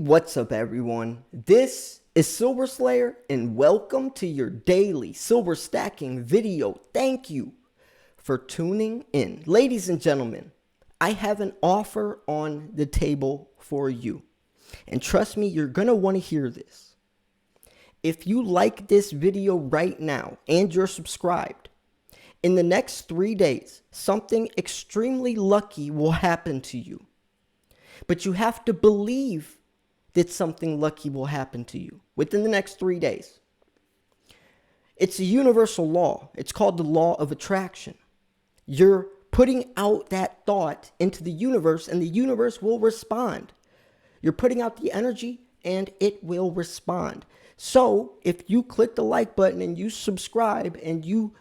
What's up, everyone? This is Silver Slayer, and welcome to your daily silver stacking video. Thank you for tuning in. Ladies and gentlemen, I have an offer on the table for you. And trust me, you're going to want to hear this. If you like this video right now and you're subscribed, in the next 3 days, something extremely lucky will happen to you. But you have to believe that something lucky will happen to you within the next 3 days. It's a universal law. It's called the law of attraction. You're putting out that thought into the universe, and the universe will respond. You're putting out the energy, and it will respond. So if you click the like button and you subscribe and you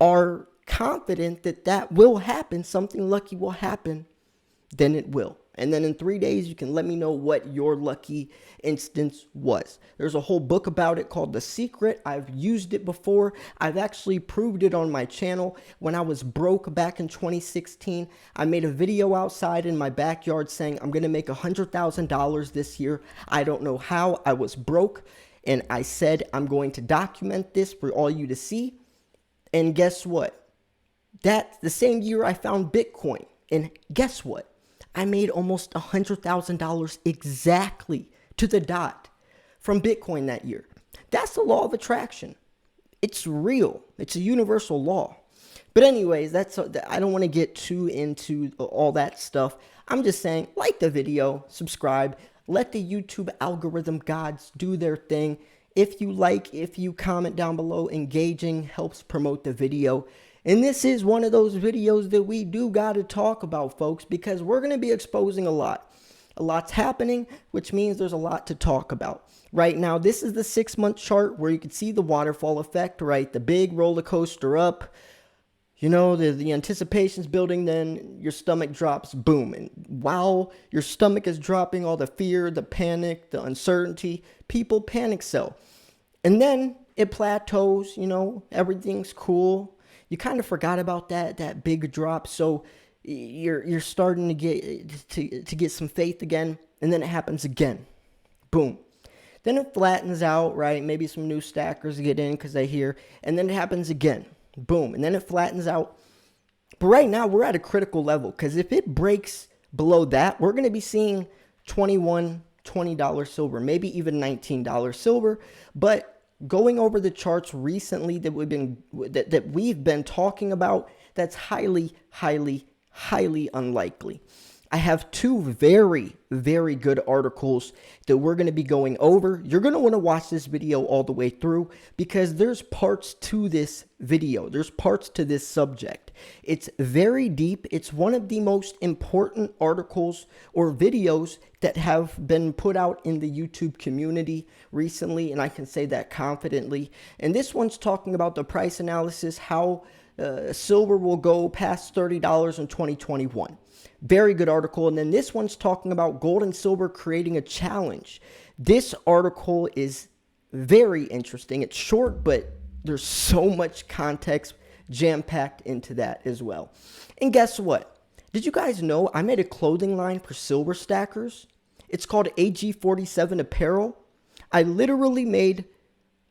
are confident that that will happen, something lucky will happen, then it will. And then in 3 days, you can let me know what your lucky instance was. There's a whole book about it called The Secret. I've used it before. I've actually proved it on my channel. When I was broke back in 2016, I made a video outside in my backyard saying, I'm going to make $100,000 this year. I don't know how. I was broke. And I said, I'm going to document this for all you to see. And guess what? That's the same year I found Bitcoin. And guess what? I made almost $100,000 exactly to the dot from Bitcoin that year. That's the law of attraction. It's real. It's a universal law. But anyways, I don't want to get too into all that stuff. I'm just saying, like the video, subscribe, let the YouTube algorithm gods do their thing. If you comment down below, engaging helps promote the video. And this is one of those videos that we do got to talk about, folks, because we're going to be exposing a lot. A lot's happening, which means there's a lot to talk about. Right now, this is the 6-month chart where you can see the waterfall effect, right? The big roller coaster up. You know, the anticipation's building, then your stomach drops, boom. And while your stomach is dropping, all the fear, the panic, the uncertainty, people panic sell. And then it plateaus, you know, everything's cool. You kind of forgot about that big drop, so you're starting to get some faith again, and then it happens again. Boom. Then it flattens out, right? Maybe some new stackers get in because they hear, and then it happens again. Boom. And then it flattens out. But right now, we're at a critical level, because if it breaks below that, we're going to be seeing $21, $20 silver, maybe even $19 silver, but going over the charts recently that we've been talking about, that's highly unlikely. I have two very, very good articles that we're going to be going over. You're going to want to watch this video all the way through, because there's parts to this video. There's parts to this subject. It's very deep. It's one of the most important articles or videos that have been put out in the YouTube community recently, and I can say that confidently. And this one's talking about the price analysis, how silver will go past $30 in 2021. Very good article. And then this one's talking about gold and silver creating a challenge. This article is very interesting. It's short, but there's so much context jam-packed into that as well. And guess what? Did you guys know I made a clothing line for silver stackers? It's called AG47 Apparel. I literally made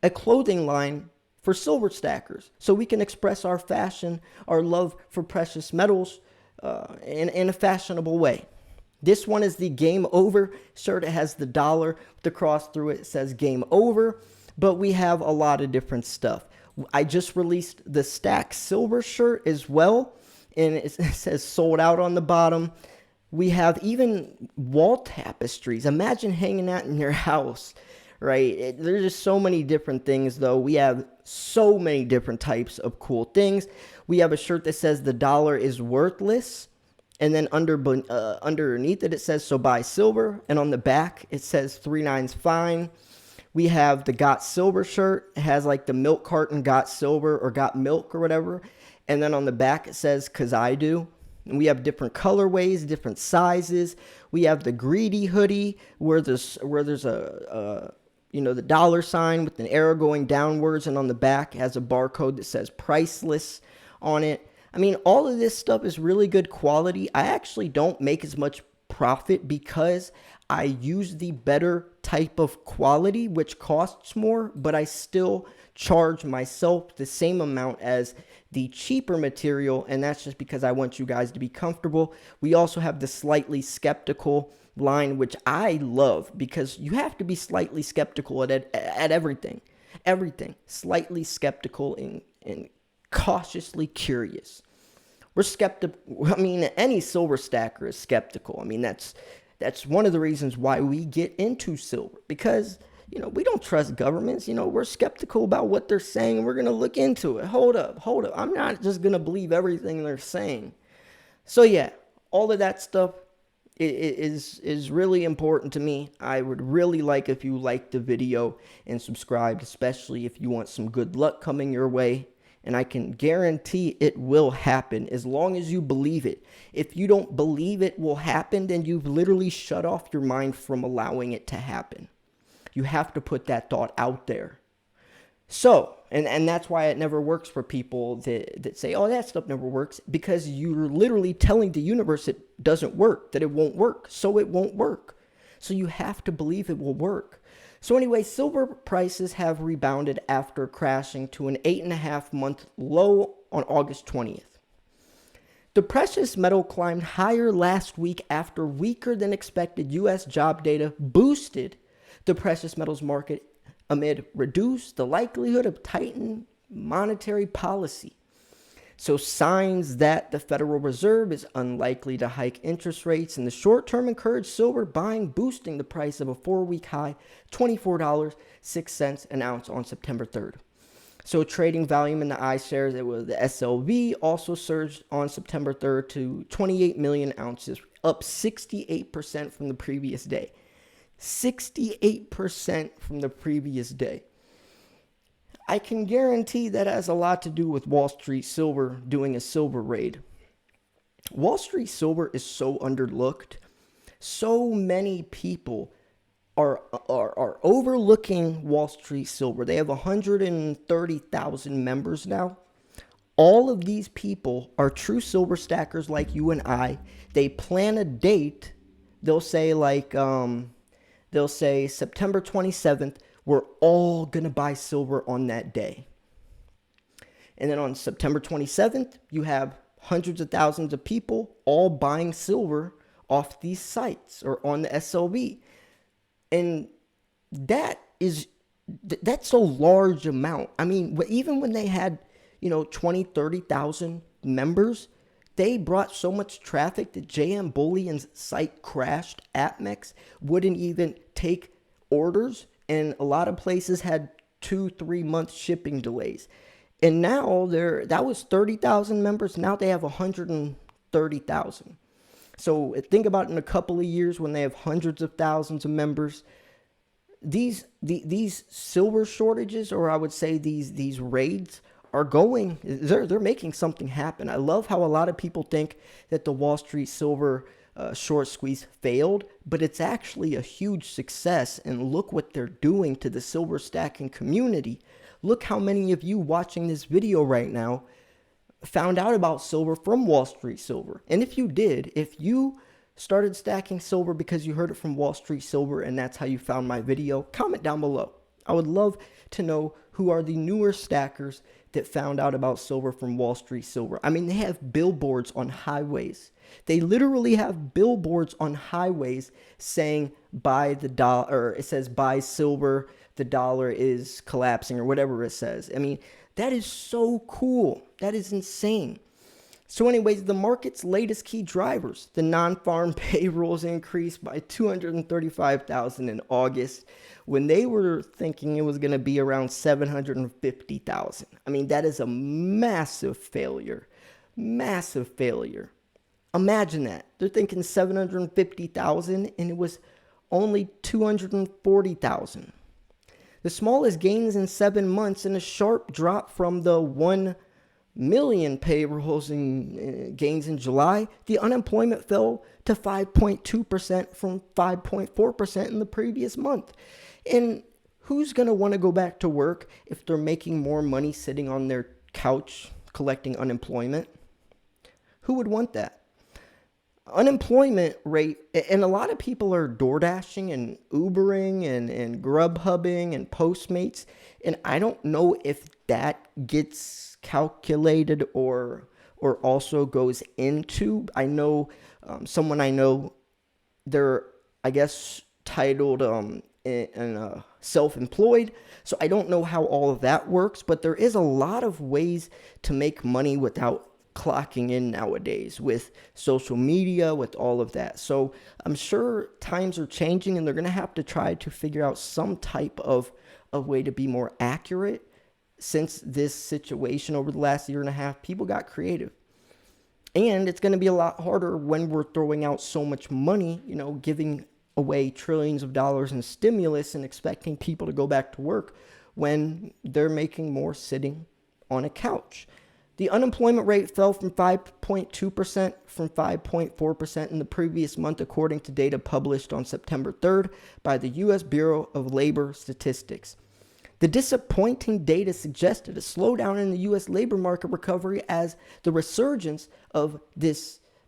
a clothing line for silver stackers so we can express our fashion, our love for precious metals, in a fashionable way. This one is the Game Over shirt. It has the dollar with the cross through it. It says Game Over, but we have a lot of different stuff. I just released the Stack Silver shirt as well, and it says sold out on the bottom. We have even wall tapestries. Imagine hanging out in your house, right? There's just so many different things, though. We have so many different types of cool things. We have a shirt that says the dollar is worthless, and then underneath it says so buy silver, and on the back it says 3/9's fine. We have the Got Silver shirt. It has like the milk carton Got Silver or Got Milk or whatever, and then on the back it says 'cause I do. And we have different colorways, different sizes. We have the Greedy hoodie where there's a the dollar sign with an arrow going downwards, and on the back has a barcode that says priceless on it. I mean, all of this stuff is really good quality. I actually don't make as much profit because I use the better type of quality, which costs more, but I still charge myself the same amount as the cheaper material, and that's just because I want you guys to be comfortable. We also have the slightly skeptical line, which I love because you have to be slightly skeptical at everything. Everything. Slightly skeptical and cautiously curious. We're skeptical. I mean, any silver stacker is skeptical. I mean, that's one of the reasons why we get into silver, because we don't trust governments. We're skeptical about what they're saying. We're going to look into it. Hold up. I'm not just going to believe everything they're saying. So yeah, all of that stuff is really important to me. I would really like if you liked the video and subscribed, especially if you want some good luck coming your way. And I can guarantee it will happen as long as you believe it. If you don't believe it will happen, then you've literally shut off your mind from allowing it to happen. You have to put that thought out there. So, and that's why it never works for people that say, oh, that stuff never works, because you're literally telling the universe it doesn't work, that it won't work. So it won't work. So you have to believe it will work. So anyway, silver prices have rebounded after crashing to an 8.5-month low on August 20th. The precious metal climbed higher last week after weaker than expected U.S. job data boosted the precious metals market amid reduced the likelihood of tightened monetary policy. So signs that the Federal Reserve is unlikely to hike interest rates in the short term encourage silver buying, boosting the price of a 4-week high, $24.06 an ounce on September 3rd. So trading volume in the iShares, it was the SLV, also surged on September 3rd to 28 million ounces, up 68% from the previous day. 68% from the previous day. I can guarantee that has a lot to do with Wall Street Silver doing a silver raid. Wall Street Silver is so underlooked. So many people are overlooking Wall Street Silver. They have 130,000 members now. All of these people are true silver stackers like you and I. They plan a date. They'll say September 27th. We're all going to buy silver on that day. And then on September 27th, you have hundreds of thousands of people all buying silver off these sites or on the SLV. And that's a large amount. I mean, even when they had, 20, 30,000 members, they brought so much traffic that JM Bullion's site crashed. APMEX wouldn't even take orders. And a lot of places had 2-3 month shipping delays. And now that was 30,000 members. Now they have 130,000. So think about in a couple of years when they have hundreds of thousands of members. These silver shortages, or I would say these raids, they're making something happen. I love how a lot of people think that the Wall Street Silver short squeeze failed, but it's actually a huge success. And look what they're doing to the silver stacking community. Look how many of you watching this video right now found out about silver from Wall Street Silver. And if you started stacking silver because you heard it from Wall Street Silver and that's how you found my video, comment down below. I would love to know who are the newer stackers that found out about silver from Wall Street Silver. I mean, they have billboards on highways. They literally have billboards on highways saying buy the dollar, or it says buy silver, the dollar is collapsing, or whatever it says. I mean, that is so cool. That is insane. So anyways, the market's latest key drivers, the non-farm payrolls increased by 235,000 in August when they were thinking it was going to be around 750,000. I mean, that is a massive failure. Massive failure. Imagine that. They're thinking 750,000 and it was only 240,000. The smallest gains in 7 months and a sharp drop from the 1 million payrolls and gains in July. The unemployment fell to 5.2% from 5.4% in the previous month. And who's going to want to go back to work if they're making more money sitting on their couch collecting unemployment? Who would want that? unemployment rate, and a lot of people are door dashing and Ubering and Grubhubbing and Postmates, and I don't know if that gets calculated or also goes into. I know someone I know, they're, I guess, titled self-employed, so I don't know how all of that works, but there is a lot of ways to make money without clocking in nowadays with social media, with all of that. So I'm sure times are changing, and they're going to have to try to figure out some type of a way to be more accurate. Since this situation over the last year and a half, people got creative. And it's going to be a lot harder when we're throwing out so much money, giving away trillions of dollars in stimulus and expecting people to go back to work when they're making more sitting on a couch. The unemployment rate fell from 5.2% from 5.4% in the previous month, according to data published on September 3rd by the U.S. Bureau of Labor Statistics. The disappointing data suggested a slowdown in the U.S. labor market recovery as the resurgence of the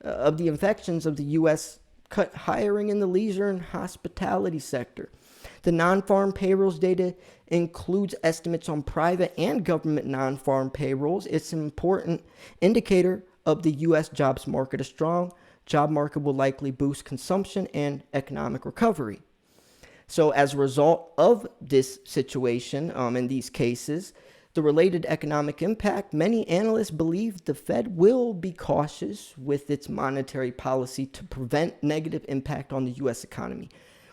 infections of the U.S. cut hiring in the leisure and hospitality sector. The non-farm payrolls data includes estimates on private and government non-farm payrolls. It's an important indicator of the U.S. jobs market. A strong job market will likely boost consumption and economic recovery. So as a result of this situation, in these cases, the related economic impact, many analysts believe the Fed will be cautious with its monetary policy to prevent negative impact on the U.S. economy.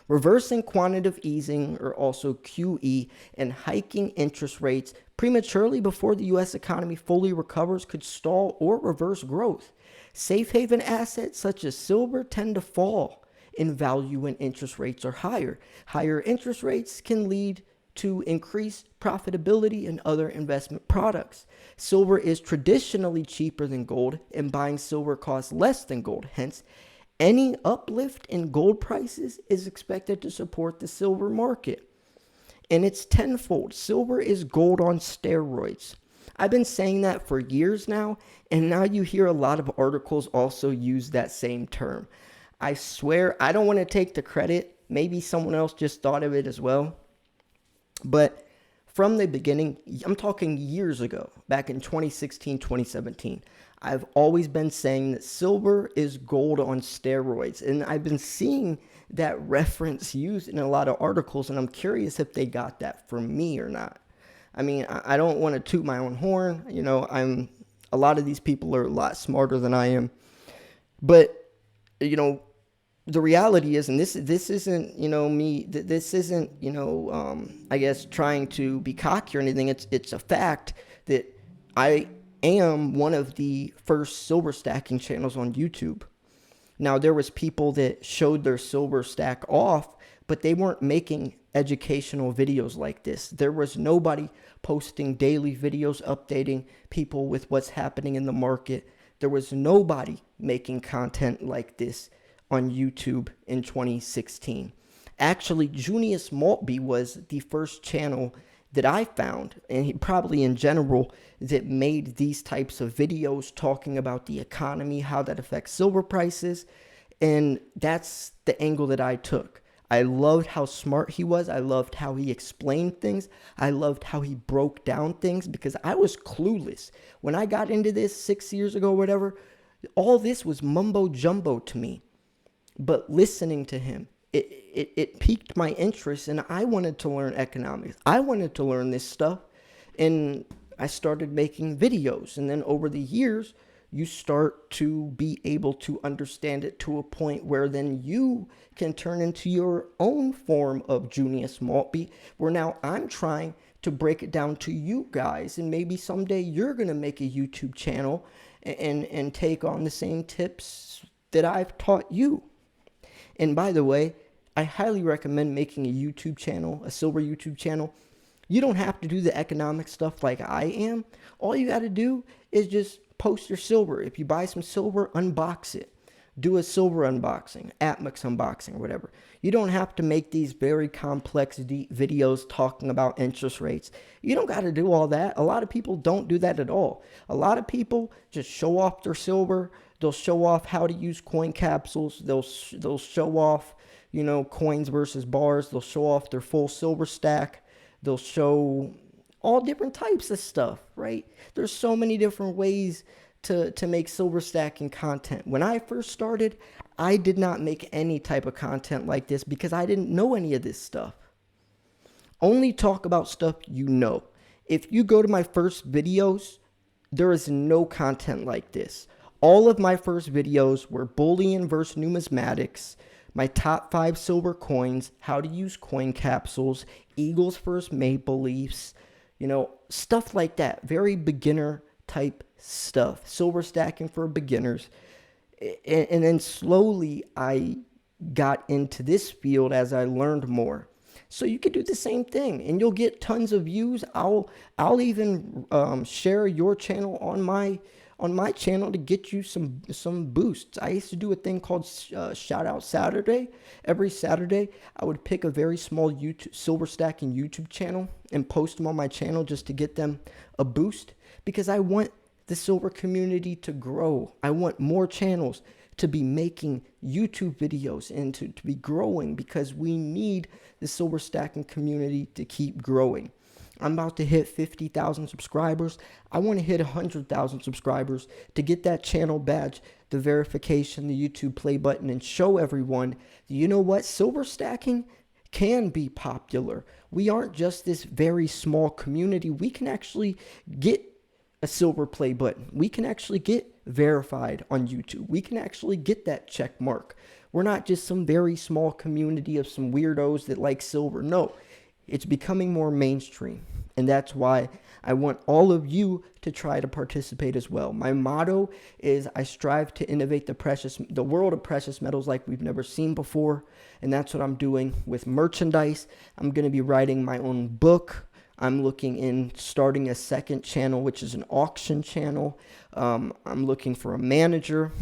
Reversing quantitative easing, or also QE, and hiking interest rates prematurely before the U.S. economy fully recovers could stall or reverse growth. Safe haven assets such as silver tend to fall in value when interest rates are higher. Higher interest rates can lead to increased profitability in other investment products. Silver is traditionally cheaper than gold, and buying silver costs less than gold. Hence, any uplift in gold prices is expected to support the silver market. And it's tenfold. Silver is gold on steroids. I've been saying that for years now, and now you hear a lot of articles also use that same term. I swear, I don't want to take the credit. Maybe someone else just thought of it as well. But from the beginning, I'm talking years ago, back in 2016, 2017, I've always been saying that silver is gold on steroids. And I've been seeing that reference used in a lot of articles, and I'm curious if they got that from me or not. I mean, I don't want to toot my own horn. A lot of these people are a lot smarter than I am. But, the reality is, and this isn't, me, this isn't, I guess trying to be cocky or anything. It's a fact that I am one of the first silver stacking channels on YouTube. Now, there was people that showed their silver stack off, but they weren't making educational videos like this. There was nobody posting daily videos, updating people with what's happening in the market. There was nobody making content like this on YouTube in 2016. Actually, Junius Maltby was the first channel that I found, and probably in general, that made these types of videos talking about the economy, how that affects silver prices, and that's the angle that I took. I loved how smart he was. I loved how he explained things. I loved how he broke down things, because I was clueless. When I got into this 6 years ago or whatever, all this was mumbo jumbo to me. But listening to him, it piqued my interest, and I wanted to learn economics. I wanted to learn this stuff, and I started making videos. And then over the years, you start to be able to understand it to a point where then you can turn into your own form of Junius Maltby, where now I'm trying to break it down to you guys, and maybe someday you're going to make a YouTube channel and take on the same tips that I've taught you. And by the way, I highly recommend making a YouTube channel, a silver YouTube channel. You don't have to do the economic stuff like I am. All you got to do is just post your silver. If you buy some silver, unbox it. do a silver unboxing, Atmos unboxing, or whatever. You don't have to make these very complex videos talking about interest rates. You don't got to do all that. A lot of people don't do that at all. A lot of people just show off their silver. They'll show off how to use coin capsules. They'll show off, coins versus bars. They'll show off their full silver stack. They'll show all different types of stuff, right? There's so many different ways to make silver stacking content. When I first started, I did not make any type of content like this because I didn't know any of this stuff. Only talk about stuff you know. If you go to my first videos, there is no content like this. All of my first videos were bullion versus numismatics, my top 5 silver coins, how to use coin capsules, Eagles versus Maple Leafs, stuff like that. Very beginner type stuff. Silver stacking for beginners. And then slowly I got into this field as I learned more. So you could do the same thing and you'll get tons of views. I'll even share your channel on my channel to get you some boosts. I used to do a thing called Shout Out Saturday. Every Saturday, I would pick a very small silver stacking YouTube channel and post them on my channel just to get them a boost because I want the silver community to grow. I want more channels to be making YouTube videos and to be growing because we need the silver stacking community to keep growing. I'm about to hit 50,000 subscribers. I want to hit 100,000 subscribers to get that channel badge, the verification, the YouTube play button, and show everyone, you know what? Silver stacking can be popular. We aren't just this very small community. We can actually get a silver play button. We can actually get verified on YouTube. We can actually get that check mark. We're not just some very small community of some weirdos that like silver. No, it's becoming more mainstream. And that's why I want all of you to try to participate as well. My motto is I strive to innovate the world of precious metals like we've never seen before. And that's what I'm doing with merchandise. I'm going to be writing my own book. I'm looking in starting a second channel, which is an auction channel. I'm looking for a manager.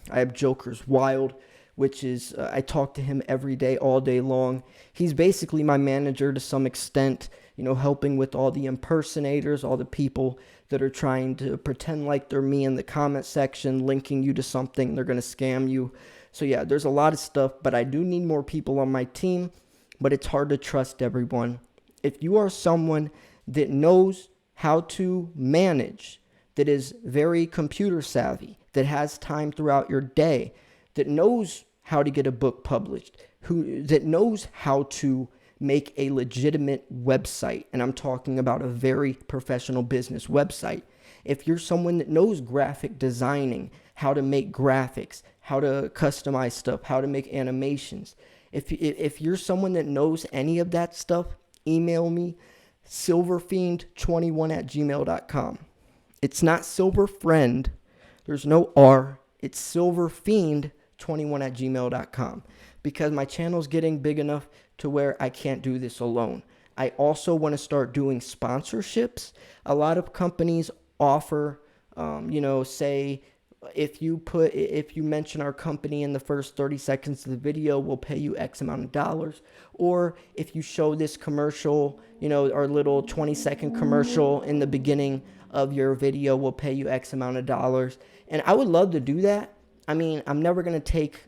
I have Joker's Wild, which is, I talk to him every day, all day long. He's basically my manager to some extent, helping with all the impersonators, all the people that are trying to pretend like they're me in the comment section, linking you to something. They're going to scam you. So yeah, there's a lot of stuff, but I do need more people on my team, but it's hard to trust everyone. If you are someone that knows how to manage, that is very computer savvy, that has time throughout your day, that knows how to get a book published, that knows how to make a legitimate website, and I'm talking about a very professional business website. If you're someone that knows graphic designing, how to make graphics, how to customize stuff, how to make animations, if you're someone that knows any of that stuff, email me, silverfiend21@gmail.com. It's not silverfriend. There's no R. It's silverfiend21@gmail.com because my channel's getting big enough to where I can't do this alone. I also want to start doing sponsorships. A lot of companies offer, say, if you mention our company in the first 30 seconds of the video, we'll pay you X amount of dollars. Or if you show this commercial, our little 20-second commercial in the beginning of your video, we'll pay you X amount of dollars. And I would love to do that. I mean, I'm never going to take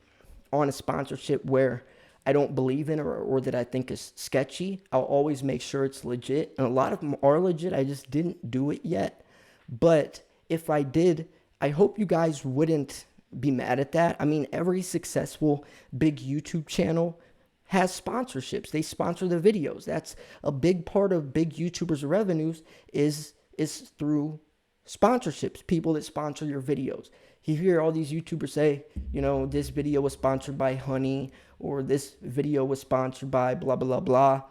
on a sponsorship where I don't believe in or that I think is sketchy. I'll always make sure it's legit. And a lot of them are legit. I just didn't do it yet. But if I did, I hope you guys wouldn't be mad at that. I mean, every successful big YouTube channel has sponsorships. They sponsor the videos. That's a big part of big YouTubers' revenues is through sponsorships, people that sponsor your videos. You hear all these YouTubers say, this video was sponsored by Honey, or this video was sponsored by blah, blah, blah.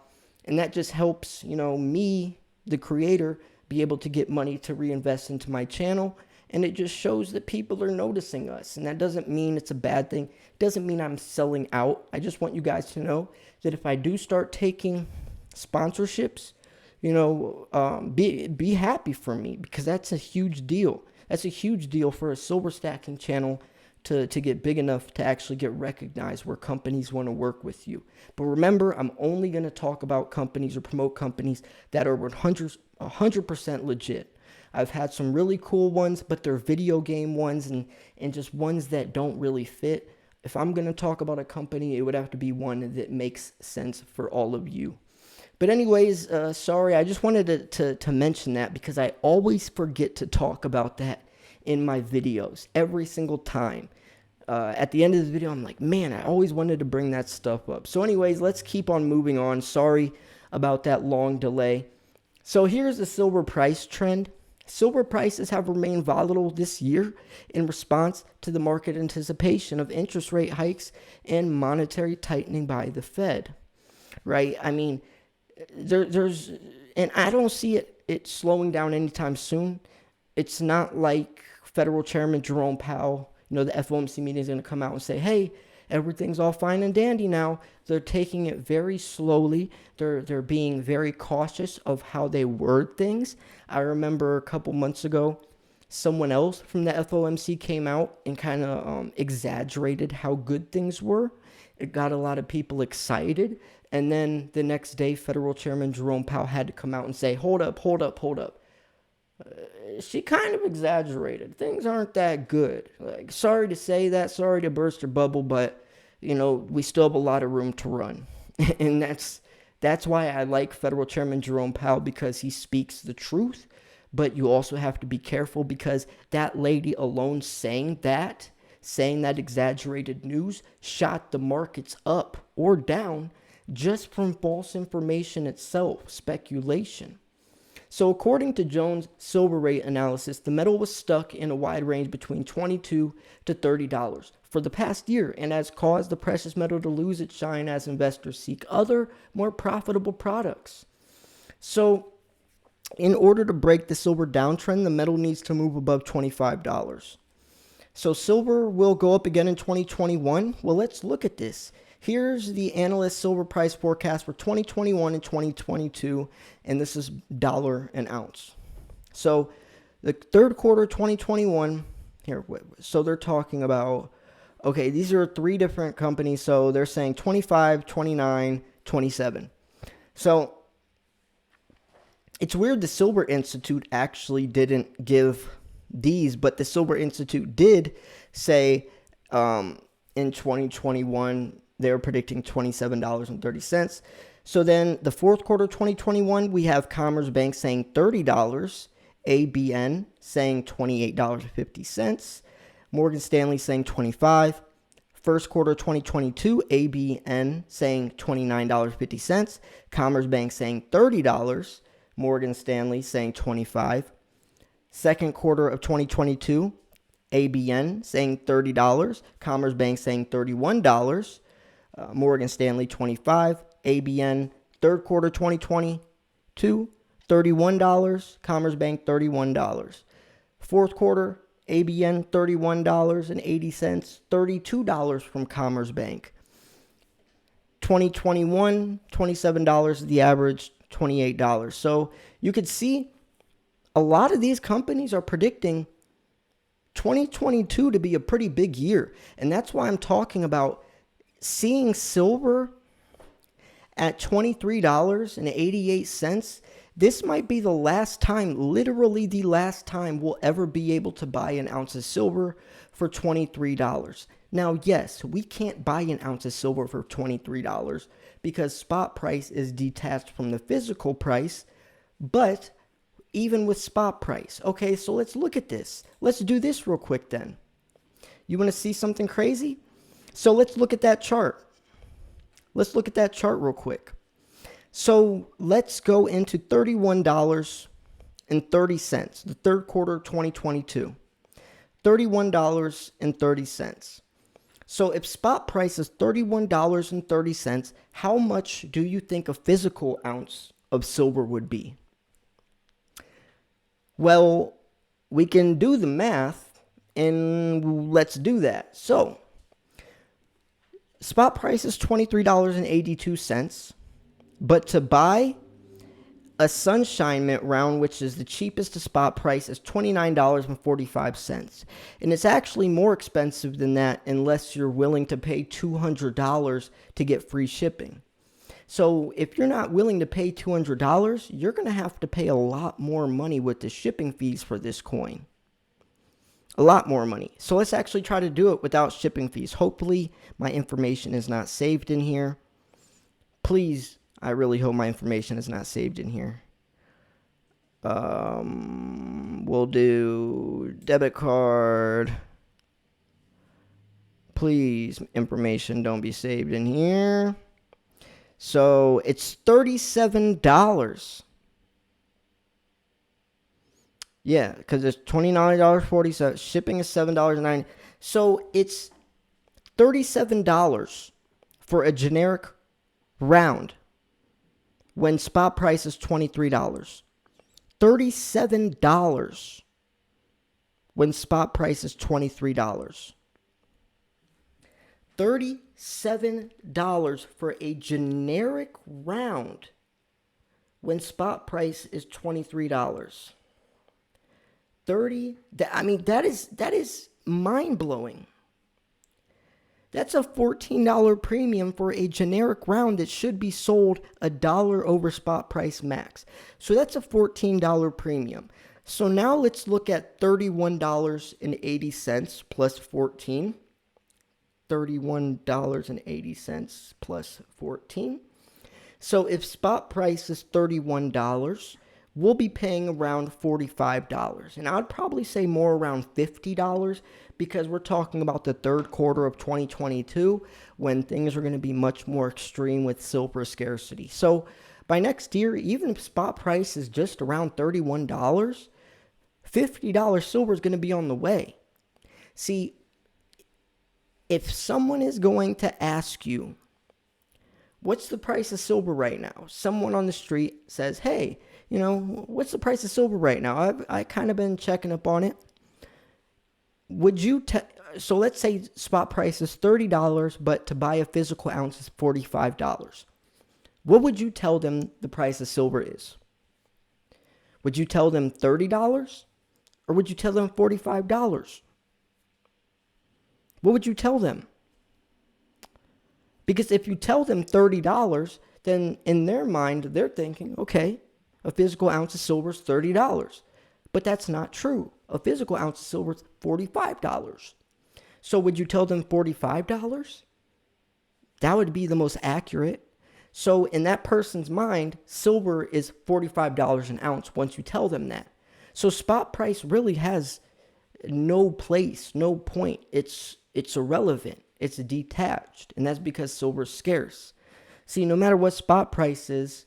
And that just helps, me, the creator, be able to get money to reinvest into my channel. And it just shows that people are noticing us. And that doesn't mean it's a bad thing. It doesn't mean I'm selling out. I just want you guys to know that if I do start taking sponsorships, be happy for me, because that's a huge deal. That's a huge deal for a silver stacking channel to get big enough to actually get recognized where companies want to work with you. But remember, I'm only going to talk about companies or promote companies that are 100% legit. I've had some really cool ones, but they're video game ones and just ones that don't really fit. If I'm going to talk about a company, it would have to be one that makes sense for all of you. But anyways, sorry, I just wanted to mention that because I always forget to talk about that in my videos every single time. At the end of the video, I'm like, man, I always wanted to bring that stuff up. So anyways, let's keep on moving on. Sorry about that long delay. So here's the silver price trend. Silver prices have remained volatile this year in response to the market anticipation of interest rate hikes and monetary tightening by the Fed, right? I mean, there's, and I don't see it slowing down anytime soon. It's not like Federal Chairman Jerome Powell, the FOMC meeting is going to come out and say, hey, everything's all fine and dandy now. They're taking it very slowly. They're being very cautious of how they word things. I remember a couple months ago, someone else from the FOMC came out and kind of exaggerated how good things were. It got a lot of people excited. And then the next day, Federal Chairman Jerome Powell had to come out and say, hold up. She kind of exaggerated. Things aren't that good. Like, sorry to say that, sorry to burst your bubble, but we still have a lot of room to run. And that's why I like Federal Chairman Jerome Powell, because he speaks the truth. But you also have to be careful, because that lady alone saying that exaggerated news shot the markets up or down just from false information itself, speculation. So according to Jones' silver rate analysis, the metal was stuck in a wide range between $22 to $30 for the past year, and has caused the precious metal to lose its shine as investors seek other, more profitable products. So in order to break the silver downtrend, the metal needs to move above $25. So silver will go up again in 2021. Well, let's look at this. Here's the Analyst silver price forecast for 2021 and 2022, and this is dollar an ounce. So the third quarter 2021, so they're talking about, okay, these are three different companies, so they're saying 25, 29, 27. So it's weird the Silver Institute actually didn't give these, but the Silver Institute did say in 2021, they're predicting $27.30. So then the fourth quarter 2021, we have Commerce Bank saying $30, ABN saying $28.50, Morgan Stanley saying $25. First quarter 2022, ABN saying $29.50, Commerce Bank saying $30, Morgan Stanley saying $25. Second quarter of 2022, ABN saying $30, Commerce Bank saying $31, Morgan Stanley $25, ABN third quarter 2022, $31, Commerce Bank $31. Fourth quarter, ABN $31.80, $32 from Commerce Bank. 2021, $27 is the average, $28. So you could see a lot of these companies are predicting 2022 to be a pretty big year. And that's why I'm talking about seeing silver at $23.88. This might be the last time, literally the last time, we'll ever be able to buy an ounce of silver for $23. Now, yes, we can't buy an ounce of silver for $23 because spot price is detached from the physical price, but even with spot price. Okay, so let's look at this. Let's do this real quick then. You want to see something crazy? So let's look at that chart. Let's look at that chart real quick. So let's go into $31.30, the third quarter of 2022. $31.30. So if spot price is $31.30, how much do you think a physical ounce of silver would be? Well, we can do the math, and let's do that. So spot price is $23.82, but to buy A Sunshine Mint round, which is the cheapest to spot price, is $29.45. And it's actually more expensive than that unless you're willing to pay $200 to get free shipping. So if you're not willing to pay $200, you're going to have to pay a lot more money with the shipping fees for this coin. A lot more money. So let's actually try to do it without shipping fees. Hopefully my information is not saved in here. Please, I really hope my information is not saved in here. We'll do debit card. Please, information don't be saved in here. So it's $37. Yeah, because it's $29.40. Shipping is $7.90. So it's $37 for a generic round when spot price is $23. $37 when spot price is $23. $37 for a generic round when spot price is $23. That is mind-blowing. That's a $14 premium for a generic round that should be sold $1 over spot price max. So that's a $14 premium. So now let's look at $31.80 plus 14. $31.80 plus 14. So if spot price is $31, we'll be paying around $45. And I'd probably say more around $50 because we're talking about the third quarter of 2022 when things are going to be much more extreme with silver scarcity. So by next year, even if spot price is just around $31, $50 silver is going to be on the way. See, if someone is going to ask you, what's the price of silver right now? Someone on the street says, hey, what's the price of silver right now? I kind of been checking up on it. So let's say spot price is $30, but to buy a physical ounce is $45. What would you tell them the price of silver is? Would you tell them $30 or would you tell them $45? What would you tell them? Because if you tell them $30, then in their mind, they're thinking, okay, a physical ounce of silver is $30. But that's not true. A physical ounce of silver is $45. So would you tell them $45? That would be the most accurate. So in that person's mind, silver is $45 an ounce once you tell them that. So spot price really has no place, no point. It's irrelevant. It's detached. And that's because silver is scarce. See, no matter what spot price is,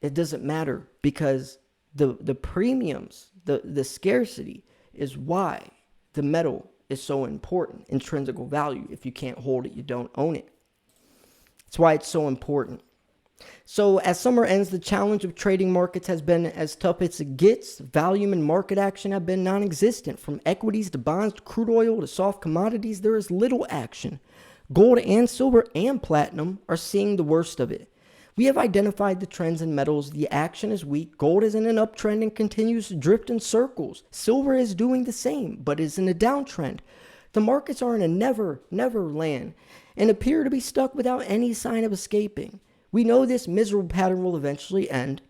it doesn't matter because the premiums, the scarcity is why the metal is so important. Intrinsic value. If you can't hold it, you don't own it. That's why it's so important. So as summer ends, the challenge of trading markets has been as tough as it gets. Volume and market action have been non-existent. From equities to bonds to crude oil to soft commodities, there is little action. Gold and silver and platinum are seeing the worst of it. We have identified the trends in metals. The action is weak. Gold is in an uptrend and continues to drift in circles. Silver is doing the same, but is in a downtrend. The markets are in a never land and appear to be stuck without any sign of escaping. We know this miserable pattern will eventually end.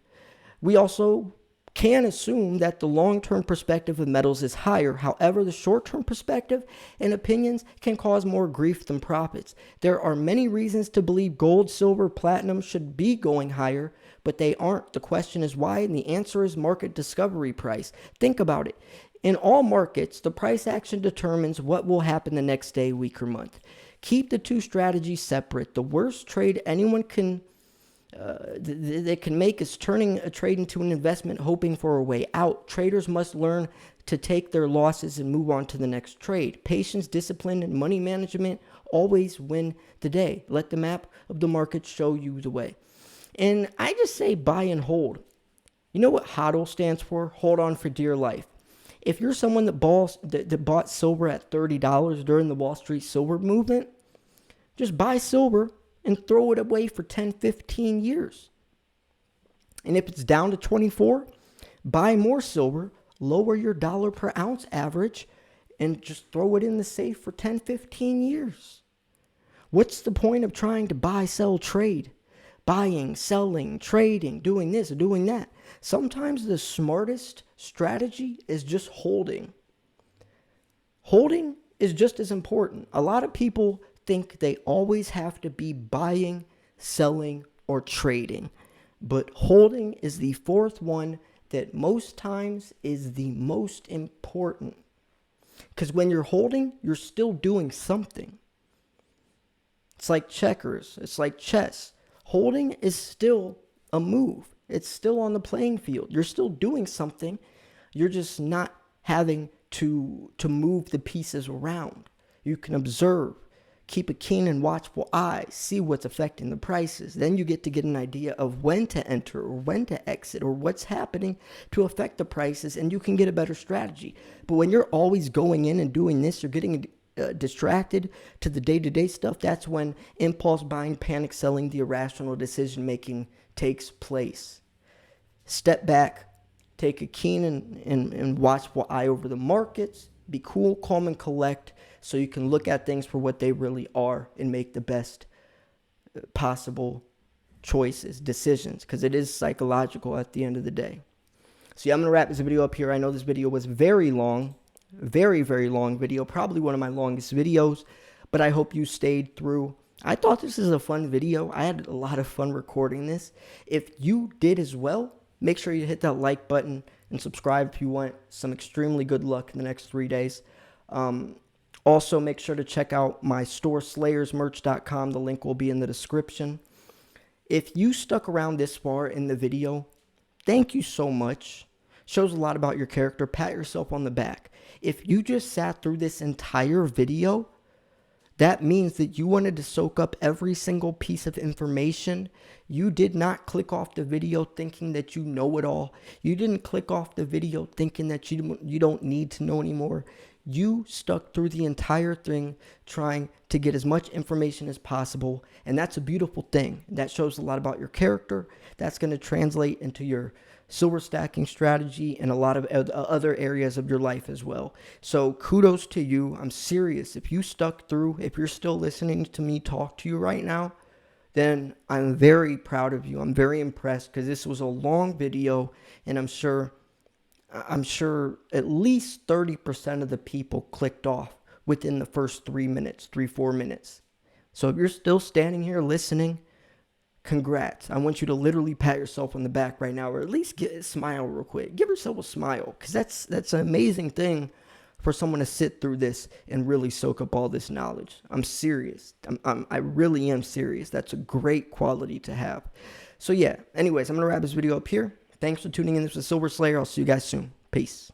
We also can assume that the long-term perspective of metals is higher. However, the short-term perspective and opinions can cause more grief than profits. There are many reasons to believe gold, silver, platinum should be going higher, but they aren't. The question is why, and the answer is market discovery price. Think about it. In all markets, the price action determines what will happen the next day, week, or month. Keep the two strategies separate. The worst trade anyone can make is turning a trade into an investment, hoping for a way out. Traders must learn to take their losses and move on to the next trade. Patience, discipline, and money management always win the day. Let the map of the market show you the way. And I just say buy and hold. You know what HODL stands for? Hold on for dear life. If you're someone that bought silver at $30 during the Wall Street silver movement, just buy silver and throw it away for 10, 15 years. And if it's down to 24, buy more silver, lower your dollar per ounce average, and just throw it in the safe for 10, 15 years. What's the point of trying to buy, sell, trade? Buying, selling, trading, doing this, doing that. Sometimes the smartest strategy is just holding. Holding is just as important. A lot of people think they always have to be buying, selling, or trading. But holding is the fourth one that most times is the most important. Because when you're holding, you're still doing something. It's like checkers. It's like chess. Holding is still a move. It's still on the playing field. You're still doing something. You're just not having to move the pieces around. You can observe, keep a keen and watchful eye, see what's affecting the prices. Then you get an idea of when to enter or when to exit or what's happening to affect the prices, and you can get a better strategy. But when you're always going in and doing this, you're getting distracted to the day-to-day stuff. That's when impulse buying, panic selling, the irrational decision making takes place. Step back, take a keen and watchful eye over the markets. Be cool, calm, and collect so you can look at things for what they really are and make the best possible choices, decisions, because it is psychological at the end of the day. So yeah, I'm going to wrap this video up here. I know this video was very long, very, very long video, probably one of my longest videos, but I hope you stayed through. I thought this was a fun video. I had a lot of fun recording this. If you did as well, make sure you hit that like button and subscribe if you want some extremely good luck in the next 3 days. Also, make sure to check out my store, slayersmerch.com. The link will be in the description. If you stuck around this far in the video, thank you so much. Shows a lot about your character. Pat yourself on the back. If you just sat through this entire video, that means that you wanted to soak up every single piece of information. You did not click off the video thinking that you know it all. You didn't click off the video thinking that you don't need to know anymore. You stuck through the entire thing trying to get as much information as possible. And that's a beautiful thing. That shows a lot about your character. That's going to translate into your silver stacking strategy and a lot of other areas of your life as well. So kudos to you. I'm serious. If you stuck through, if you're still listening to me talk to you right now, then I'm very proud of you. I'm very impressed because this was a long video, and I'm sure at least 30% of the people clicked off within the first 4 minutes. So if you're still standing here listening, congrats. I want you to literally pat yourself on the back right now, or at least get a smile real quick. Give yourself a smile, because that's an amazing thing for someone to sit through this and really soak up all this knowledge. I'm serious. I really am serious. That's a great quality to have. So yeah, anyways, I'm going to wrap this video up here. Thanks for tuning in. This was Silver Slayer. I'll see you guys soon. Peace.